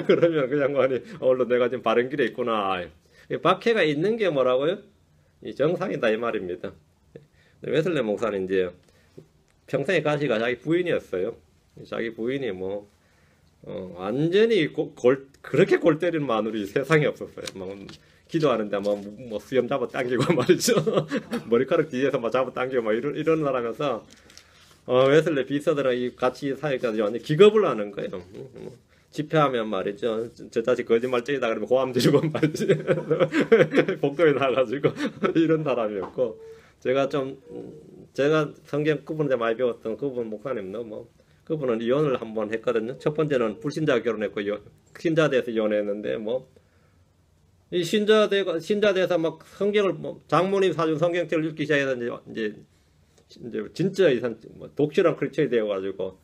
A: 그러면 그 양반이 얼른 내가 지금 바른 길에 있구나. 박해가 있는 게 뭐라고요? 이 정상이다 이 말입니다. 웨슬리 목사는 이제 평생의 가시가 자기 부인이었어요. 자기 부인이 뭐 완전히 그렇게 골 때리는 마누리 세상에 없었어요. 뭐 기도하는데 뭐 수염 잡아 당기고 말이죠. 머리카락 뒤에서 막 잡아 당기고 막 이런 사람이어서 웨슬리 비서들은 같이 사이까지 완전 기겁을 하는 거예요. 집회하면 말이죠. 저 자식 거짓말쟁이다 그러면 고함 지르고 말이지. 복도에 나가지고 이런 사람이었고 제가 성경 그분한테 많이 배웠던 그분 목사님도 뭐 그분은 이혼을 한번 했거든요. 첫 번째는 불신자 결혼했고 신자 돼서 이혼했는데 뭐 이 신자 돼서 막 성경을 장모님 사준 성경책을 읽기 시작해서 이제 진짜 독실한 크리스천이 되어가지고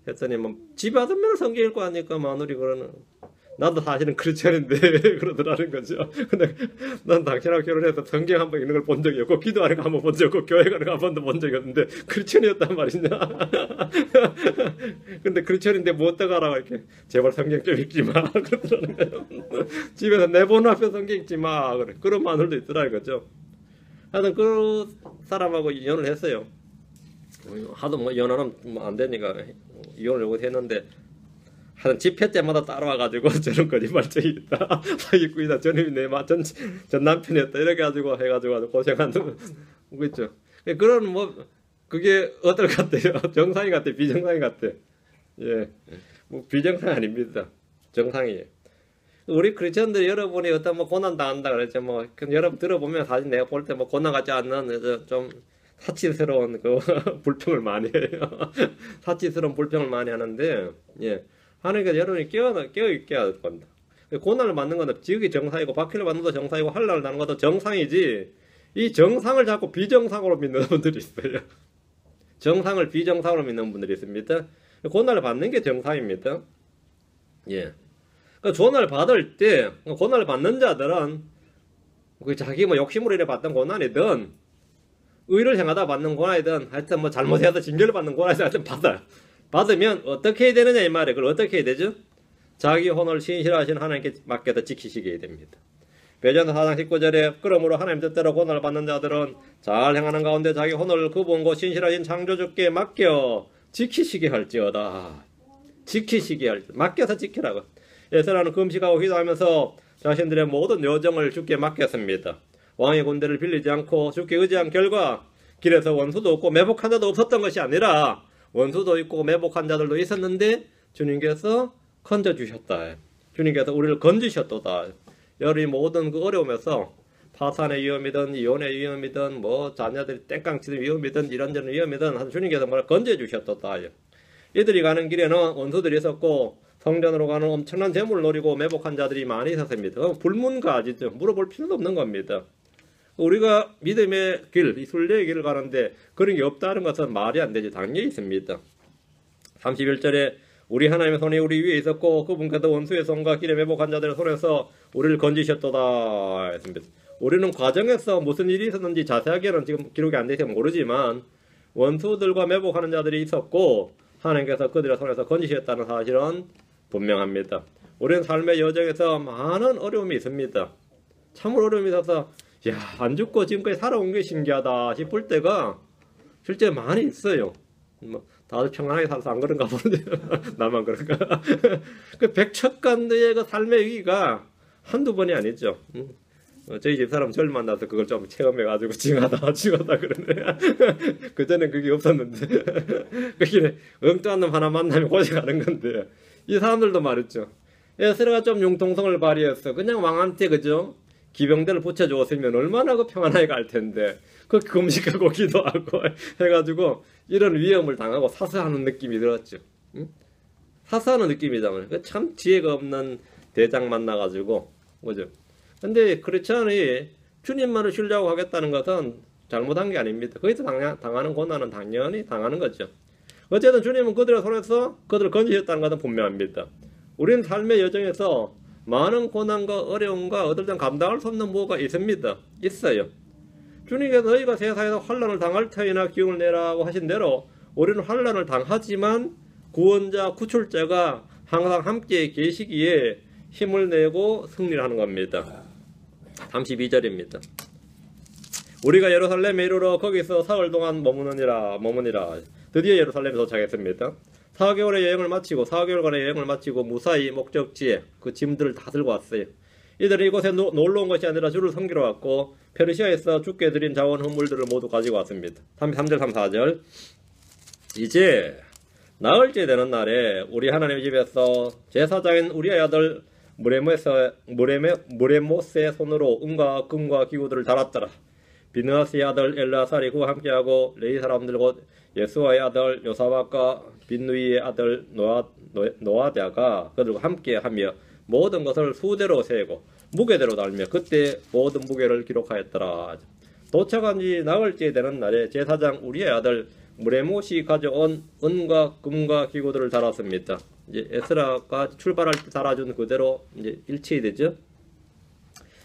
A: 했더니 뭐 집에 와서면 성경 읽고 하니까 마누리 그러는 나도 사실은 크리스천인데 그러더라는 거죠. 근데 난 당신하고 결혼해서 성경 한번 읽는 걸 본 적이 없고 기도하는 거 한번 본 적이 없고 교회 가는 거 한 번도 본 적이 없는데 크리스천이었단 말이냐. 근데 크리스천인데 뭐 어떡하라고 이렇게 제발 성경 좀 읽지 마 그러더라는 거예요. 집에서 내 번 앞에 성경 읽지 마 그래. 그런 마누리도 있더라 이거죠. 하여튼 그 사람하고 이혼을 했어요. 하도 뭐 이혼하면 안 되니까 이혼을 했는데 하여튼 집회 때마다 따라와가지고 저런 거짓말쟁이 있다 사기꾼이다 저놈이 전 남편이었다 이렇게 해가지고 고생하는 거 있죠. 그런 뭐 그게 어떨 것 같아요? 정상이 같아요? 비정상이 같아요? 예, 뭐 비정상 아닙니다. 정상이에요. 우리 크리스천들이 여러분이 어떤 뭐 고난 당한다 그랬죠. 뭐 여러분 들어보면 사실 내가 볼 때 뭐 고난 같지 않는 좀 사치스러운 그 불평을 많이 해요. 사치스러운 불평을 많이 하는데 예. 하나님께서 여러분이 깨어있게 할 겁니다. 고난을 받는 것은 지극히 정상이고 박해를 받는 것도 정상이고 환난을 당하는 것도 정상이지 이 정상을 자꾸 비정상으로 믿는 분들이 있어요. 정상을 비정상으로 믿는 분들이 있습니다. 고난을 받는 게 정상입니다. 예. 그러니까 고난을 받을 때 고난을 받는 자들은 자기 뭐 욕심으로 이래 받던 고난이든 의를 행하다 받는 고난이든 하여튼 뭐 잘못해서 징계를 받는 고난이든 하여튼 받아요. 받으면 어떻게 해야 되느냐 이 말이에요. 그걸 어떻게 해야 되죠? 자기 혼을 신실하신 하나님께 맡겨서 지키시게 해야 됩니다. 베드로전서 4장 19절에 그러므로 하나님 뜻대로 고난을 받는 자들은 잘 행하는 가운데 자기 혼을 그분고 신실하신 창조주께 맡겨 지키시게 할지어다. 지키시게 할지 맡겨서 지키라고. 에스라는 금식하고 기도하면서 자신들의 모든 여정을 주께 맡겼습니다. 왕의 군대를 빌리지 않고 주께 의지한 결과 길에서 원수도 없고 매복한 자도 없었던 것이 아니라 원수도 있고 매복한 자들도 있었는데 주님께서 건져주셨다. 주님께서 우리를 건지셨도다. 여러분이 모든 그 어려움에서 파산의 위험이든 이혼의 위험이든 뭐 자녀들이 땡깡치는 위험이든 이런저런 위험이든 주님께서 뭐라 건져주셨도다. 이들이 가는 길에는 원수들이 있었고 성전으로 가는 엄청난 재물을 노리고 매복한 자들이 많이 있었습니다. 불문가지죠. 물어볼 필요도 없는 겁니다. 우리가 믿음의 길, 이 순례의 길을 가는데 그런 게 없다는 것은 말이 안 되지. 당연히 있습니다. 31절에 우리 하나님의 손이 우리 위에 있었고 그분께서 원수의 손과 길에 매복한 자들의 손에서 우리를 건지셨도다 했습니다. 우리는 과정에서 무슨 일이 있었는지 자세하게는 지금 기록이 안 돼서 모르지만 원수들과 매복하는 자들이 있었고 하나님께서 그들의 손에서 건지셨다는 사실은 분명합니다. 우리는 삶의 여정에서 많은 어려움이 있습니다. 참으로 어려움이 있어서 안 죽고 지금까지 살아온 게 신기하다 싶을 때가 실제 많이 있어요. 다들 평안하게 살아서 안 그런가 보는데 나만 그런가? 그 백척간의 그 삶의 위기가 한두 번이 아니죠. 저희 집사람 절 만나서 그걸 좀 체험해가지고 징하다 그러네. 그전엔 그게 없었는데 그게 엉뚱한 놈 하나 만나면 고생하는 건데 이 사람들도 말했죠. 에스라가 좀 융통성을 발휘했어. 그냥 왕한테 그죠? 기병대를 붙여주었으면 얼마나 그 평안하게 갈 텐데 그 금식하고 기도하고 해가지고 이런 위험을 당하고 사수하는 느낌이 들었죠. 응? 사수하는 느낌이잖아요. 참 지혜가 없는 대장 만나가지고 그죠? 근데 크리스찬이 주님만을 신뢰하고 하겠다는 것은 잘못한 게 아닙니다. 거기서 당하는 고난은 당연히 당하는 거죠. 어쨌든 주님은 그들의 손에서 그들을 건지셨다는 것은 분명합니다. 우리는 삶의 여정에서 많은 고난과 어려움과 어떨 땐 감당할 수 없는 뭐가 있습니다. 있어요. 주님께서 너희가 세상에서 환난을 당할 터이나 기운을 내라고 하신 대로 우리는 환난을 당하지만 구원자, 구출자가 항상 함께 계시기에 힘을 내고 승리를 하는 겁니다. 32절입니다. 우리가 예루살렘에 이르러 거기서 사흘 동안 머무니라. 드디어 예루살렘에 도착했습니다. 4개월의 여행을 마치고 4개월간의 여행을 마치고 무사히 목적지에 그 짐들을 다 들고 왔어요. 이들은 이곳에 놀러 온 것이 아니라 주를 섬기러 왔고 페르시아에서 주께 드린 자원 헌물들을 모두 가지고 왔습니다. 3절 3, 4절 이제 나흘째 되는 날에 우리 하나님 집에서 제사장인 우리의 아들 무레모스의 손으로 은과 금과 기구들을 달았더라. 비느하스의 아들 엘르아살이 그와 함께하고 레위 사람들 곧 예수아의 아들 요사박과 빈누이의 아들 노아다가 그들과 함께하며 모든 것을 수대로 세고 무게대로 달며 그때 모든 무게를 기록하였더라. 도착한 지 나흘째 되는 날에 제사장 우리의 아들 무레못이 가져온 은과 금과 기구들을 달았습니다. 이제 에스라가 출발할 때 달아준 그대로 이제 일치이 되죠.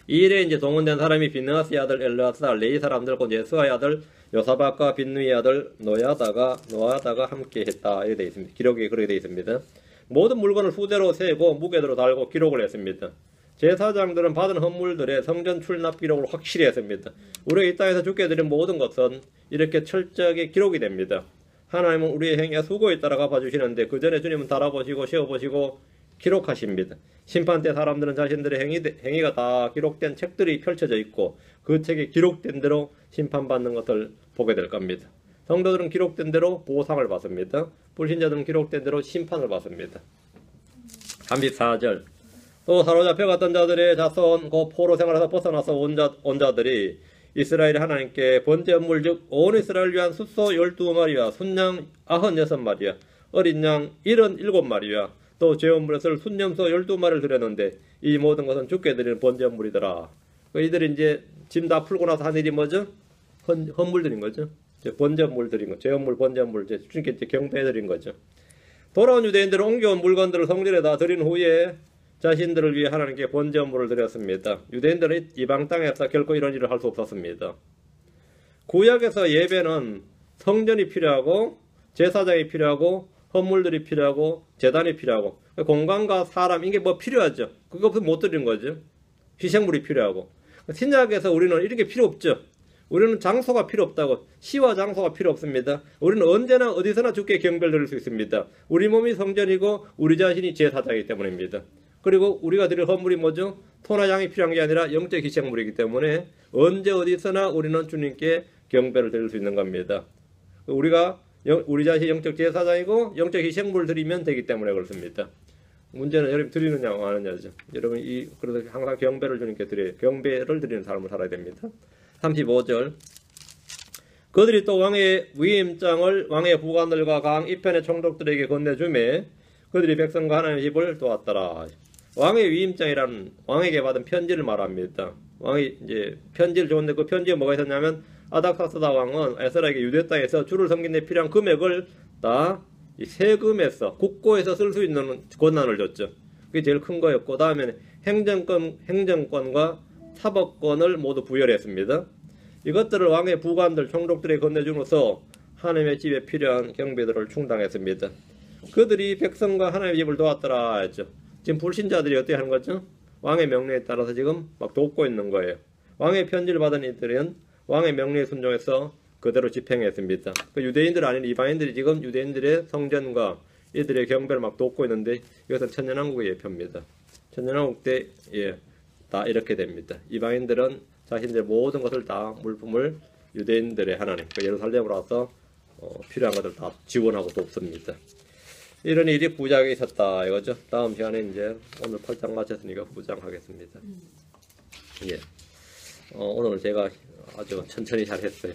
A: 이 일에 이제 동원된 사람이 비느하스의 아들 엘르아살, 레위 사람들 곧 예수아의 아들 요사박과 빈누이의 아들 노아다가 함께했다. 이렇게 되어 있습니다. 기록이 그렇게 되어 있습니다. 모든 물건을 수대로 세고 무게대로 달고 기록을 했습니다. 제사장들은 받은 헌물들의 성전 출납 기록을 확실히 했습니다. 우리가 이 땅에서 주께 드린 모든 것은 이렇게 철저하게 기록이 됩니다. 하나님은 우리의 행위와 수고에 따라 갚아주시는데 그 전에 주님은 달아보시고 세어보시고 기록하십니다. 심판 때 사람들은 자신들의 행위가 다 기록된 책들이 펼쳐져 있고 그 책에 기록된 대로 심판받는 것을 보게 될 겁니다. 성도들은 기록된 대로 보상을 받습니다. 불신자들은 기록된 대로 심판을 받습니다. 34절 또 사로잡혀 갔던 자들의 자손 곧 포로 생활에서 벗어나서 온 자들이 이스라엘 하나님께 번제 헌물 즉 온 이스라엘을 위한 숫소 12마리와 순양 96마리와 어린 양 77마리와 또 제헌물에서 순염소 12마리를 드렸는데 이 모든 것은 주께 드리는 번제 헌물이더라. 이들이 이제 짐 다 풀고 나서 한 일이 뭐죠? 헌물 드린 거죠. 번제 헌물 드린 거, 제헌물, 번제 헌물 주님께 경배해 드린 거죠. 돌아온 유대인들은 옮겨온 물건들을 성전에다 드린 후에 자신들을 위해 하나님께 번제 헌물을 드렸습니다. 유대인들은 이방 땅에서 결코 이런 일을 할 수 없었습니다. 구약에서 예배는 성전이 필요하고 제사장이 필요하고 헌물들이 필요하고 제단이 필요하고 공간과 사람 이게 뭐 필요하죠. 그거 없으면 못 드리는 거죠. 희생물이 필요하고 신약에서 우리는 이런 게 필요 없죠. 우리는 장소가 필요 없다고 시와 장소가 필요 없습니다. 우리는 언제나 어디서나 주께 경배를 드릴 수 있습니다. 우리 몸이 성전이고 우리 자신이 제사장이기 때문입니다. 그리고 우리가 드릴 헌물이 뭐죠? 토나 양이 필요한 게 아니라 영적 희생물이기 때문에 언제 어디서나 우리는 주님께 경배를 드릴 수 있는 겁니다. 우리가 우리 자신이 영적 제사장이고 영적 희생물을 드리면 되기 때문에 그렇습니다. 문제는 여러분 드리느냐 안 하느냐죠. 여러분 그래서 항상 경배를 주님께 드려요. 경배를 드리는 삶을 살아야 됩니다. 35절 그들이 또 왕의 위임장을 왕의 부관들과 강 이편의 총독들에게 건네주매 그들이 백성과 하나님의 집을 도왔더라. 왕의 위임장이라는 왕에게 받은 편지를 말합니다. 왕이 이제 편지를 줬는데 그 편지에 뭐가 있었냐면 아닥사스다 왕은 에스라에게 유대 땅에서 주를 섬긴 데 필요한 금액을 다 이 세금에서 국고에서 쓸 수 있는 권한을 줬죠. 그게 제일 큰 거였고 다음에는 행정권과 사법권을 모두 부여를 했습니다. 이것들을 왕의 부관들 총독들에게 건네줌으로써 하나님의 집에 필요한 경비들을 충당했습니다. 그들이 백성과 하나님의 집을 도왔더라 했죠. 지금 불신자들이 어떻게 하는 거죠? 왕의 명령에 따라서 지금 막 돕고 있는 거예요. 왕의 편지를 받은 이들은 왕의 명령에 순종해서 그대로 집행했습니다. 그 유대인들 아닌 이방인들이 지금 유대인들의 성전과 이들의 경배를 막 돕고 있는데 이것은 천년왕국의 예표입니다. 천년왕국 때 다 이렇게 됩니다. 이방인들은 자신들의 모든 것을 다 물품을 유대인들의 하나님, 그 예루살렘으로 와서 필요한 것을 다 지원하고 돕습니다. 이런 일이 9장에 있었다 이거죠. 다음 시간에 이제 오늘 8장 마쳤으니까 9장 하겠습니다. 예. 오늘 제가 아주 천천히 잘했어요.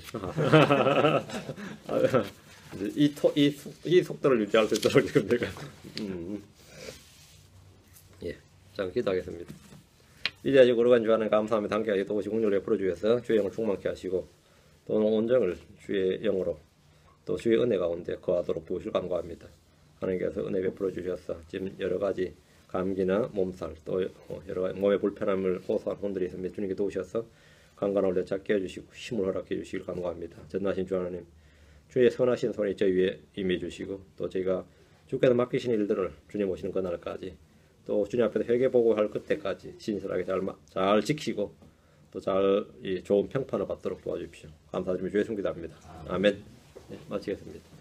A: 이 속도를 유지할 수 있도록 지금 내가 예. 자, 기도하겠습니다. 이제 아직 오르간 주하는 감사합니다. 함께 또 오시 공률을 베풀어 주셔서 주의 영을 충만케 하시고 또 온정을 주의 영으로 또 주의 은혜 가운데 거하도록 도우실 간구합니다. 하나님께서 은혜 베풀어 주셔서 지금 여러 가지 감기나 몸살 또 여러 가지 몸의 불편함을 호소한 분들이 있습니다. 주님께 도우셔서 강건함을 되찾게 해주시고 힘을 허락해 주시길 간구합니다. 전능하신 주 하나님, 주의 선하신 손이 저희 위에 임해 주시고 또 저희가 주께서 맡기신 일들을 주님 오시는 그날까지 또 주님 앞에서 회개보고 할 그때까지 신실하게 잘 지키고 또 잘 좋은 평판을 받도록 도와주십시오. 감사드리며 주의 손 기도합니다. 아멘. 네, 마치겠습니다.